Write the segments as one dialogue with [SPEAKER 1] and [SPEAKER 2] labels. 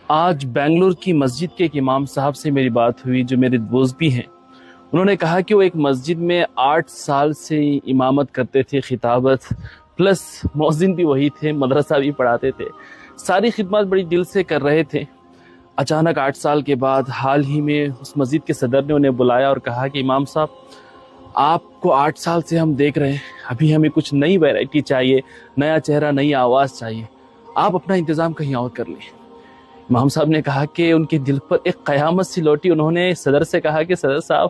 [SPEAKER 1] آج بنگلور کی مسجد کے ایک امام صاحب سے میری بات ہوئی جو میرے دوست بھی ہیں۔ انہوں نے کہا کہ وہ ایک مسجد میں 8 سال سے امامت کرتے تھے، خطابت پلس مؤذن بھی وہی تھے، مدرسہ بھی پڑھاتے تھے، ساری خدمات بڑی دل سے کر رہے تھے۔ اچانک 8 سال کے بعد حال ہی میں اس مسجد کے صدر نے انہیں بلایا اور کہا کہ امام صاحب، آپ کو 8 سال سے ہم دیکھ رہے ہیں، ابھی ہمیں کچھ نئی ویرائٹی چاہیے، نیا چہرہ، نئی آواز چاہیے، آپ اپنا انتظام کہیں اور کر لیں۔ امام صاحب نے کہا کہ ان کے دل پر ایک قیامت سی لوٹی۔ انہوں نے صدر سے کہا کہ صدر صاحب،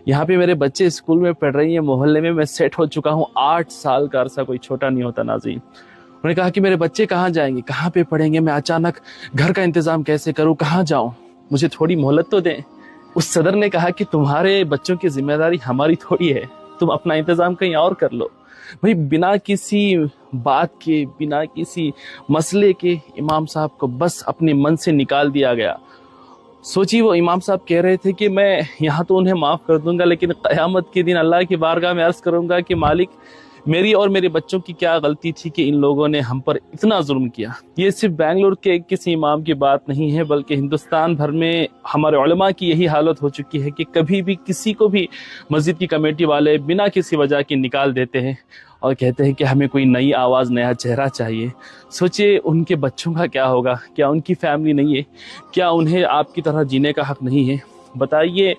[SPEAKER 1] یہاں پہ میرے بچے اسکول میں پڑھ رہی ہیں، محلے میں سیٹ ہو چکا ہوں۔ 8 سال کا عرصہ کوئی چھوٹا نہیں ہوتا ناظرین۔ انہوں نے کہا کہ میرے بچے کہاں جائیں گے، کہاں پہ پڑھیں گے، میں اچانک گھر کا انتظام کیسے کروں، کہاں جاؤں، مجھے تھوڑی مہلت تو دیں۔ اس صدر نے کہا کہ تمہارے بچوں کی ذمہ داری ہماری تھوڑی ہے، تم اپنا انتظام کہیں اور کر لو۔ بھئی بنا کسی بات کے، بنا کسی مسئلے کے امام صاحب کو بس اپنے من سے نکال دیا گیا۔ سوچی، وہ امام صاحب کہہ رہے تھے کہ میں یہاں تو انہیں معاف کر دوں گا، لیکن قیامت کے دن اللہ کی بارگاہ میں عرض کروں گا کہ مالک، میری اور میرے بچوں کی کیا غلطی تھی کہ ان لوگوں نے ہم پر اتنا ظلم کیا۔ یہ صرف بنگلور کے کسی امام کی بات نہیں ہے، بلکہ ہندوستان بھر میں ہمارے علماء کی یہی حالت ہو چکی ہے کہ کبھی بھی کسی کو بھی مسجد کی کمیٹی والے بنا کسی وجہ کے نکال دیتے ہیں اور کہتے ہیں کہ ہمیں کوئی نئی آواز، نیا چہرہ چاہیے۔ سوچئے ان کے بچوں کا کیا ہوگا، کیا ان کی فیملی نہیں ہے، کیا انہیں آپ کی طرح جینے کا حق نہیں ہے؟ بتائیے